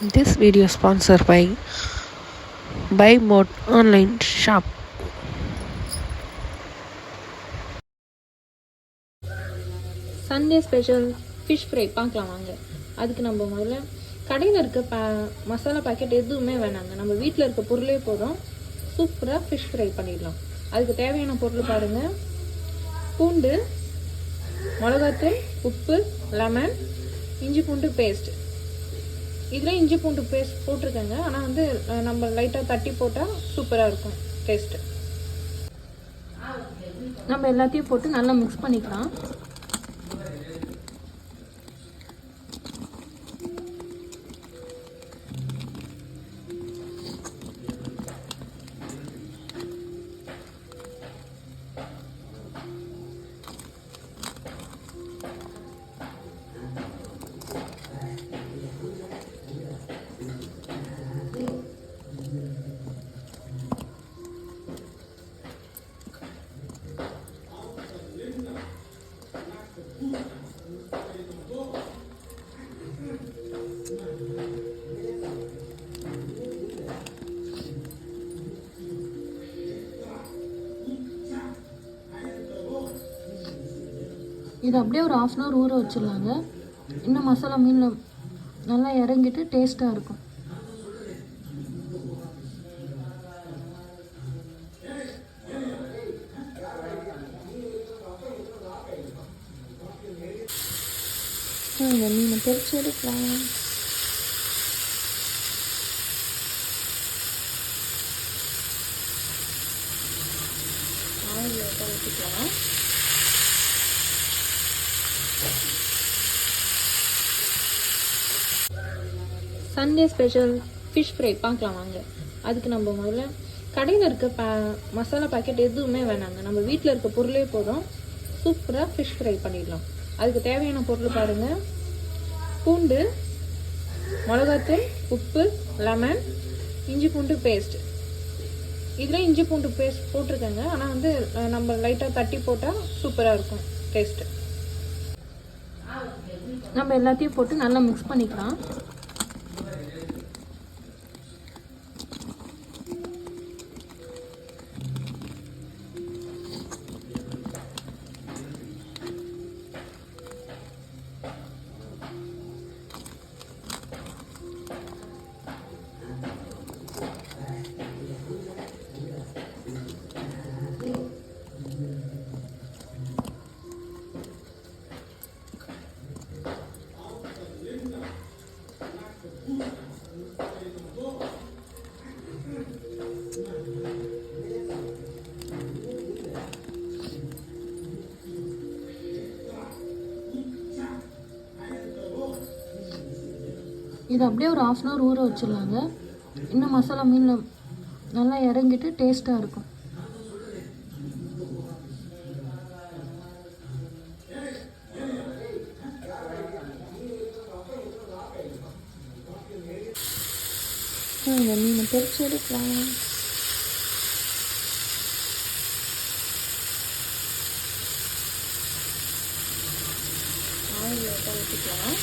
This video sponsored by Buy Mode Online Shop. Sunday special fish fry பார்க்கலாம் வாங்க. அதுக்கு நம்ம முதல்ல கடையில் இருக்க மசாலா பாக்கெட் எதுவுமே வேணாங்க, நம்ம வீட்டில் இருக்க பொருளே போதும். சூப்பராக ஃபிஷ் ஃப்ரை பண்ணிடலாம். அதுக்கு தேவையான பொருள் பாருங்கள்: பூண்டு, மிளகாத்தூள், உப்பு, லெமன், இஞ்சி பூண்டு பேஸ்ட். இதில் இஞ்சி பூண்டு பேஸ்ட் போட்டிருக்கேங்க, ஆனால் வந்து நம்ம லைட்டாக தட்டி போட்டால் சூப்பராக இருக்கும் டேஸ்ட்டு. நம்ம எல்லாத்தையும் போட்டு நல்லா மிக்ஸ் பண்ணிக்கலாம். இது அப்படியே ஒரு 1/2 hour ஊற வச்சிடலாங்க. இன்னும் மசாலா மீனில் நல்லா இறங்கிட்டு டேஸ்ட்டாக இருக்கும். இந்த மீனை பொரிச்சு எடுக்கலாம். ஆயில் ஊற்றிக்கலாம். சண்டே ஸ்பெஷல் ஃபிஷ் ஃப்ரை பார்க்கலாம் வாங்க. அதுக்கு நம்ம முதல்ல கடையில் இருக்க மசாலா பாக்கெட் எதுவுமே வேணாங்க, நம்ம வீட்டில் இருக்க பொருளே போதும். சூப்பராக ஃபிஷ் ஃப்ரை பண்ணிடலாம். அதுக்கு தேவையான பொருள் பாருங்கள்: பூண்டு, மிளகாத்தூள், உப்பு, லெமன், இஞ்சி பூண்டு பேஸ்ட். இதில் இஞ்சி பூண்டு பேஸ்ட் போட்டிருக்கேங்க, ஆனால் வந்து நம்ம லைட்டாக தட்டி போட்டால் சூப்பராக இருக்கும் டேஸ்ட்டு. நம்ம எல்லாத்தையும் போட்டு நல்லா மிக்ஸ் பண்ணிக்கலாம். இது அப்படியே ஒரு 1/2 hour ஊற வச்சிடலாங்க. இன்னும் மசாலா மீனில் நல்லா இறங்கிட்டு டேஸ்ட்டாக இருக்கும். இந்த மீனை பொரிச்சு எடுக்கலாம். ஆயில் ஊற்றிக்கலாம்.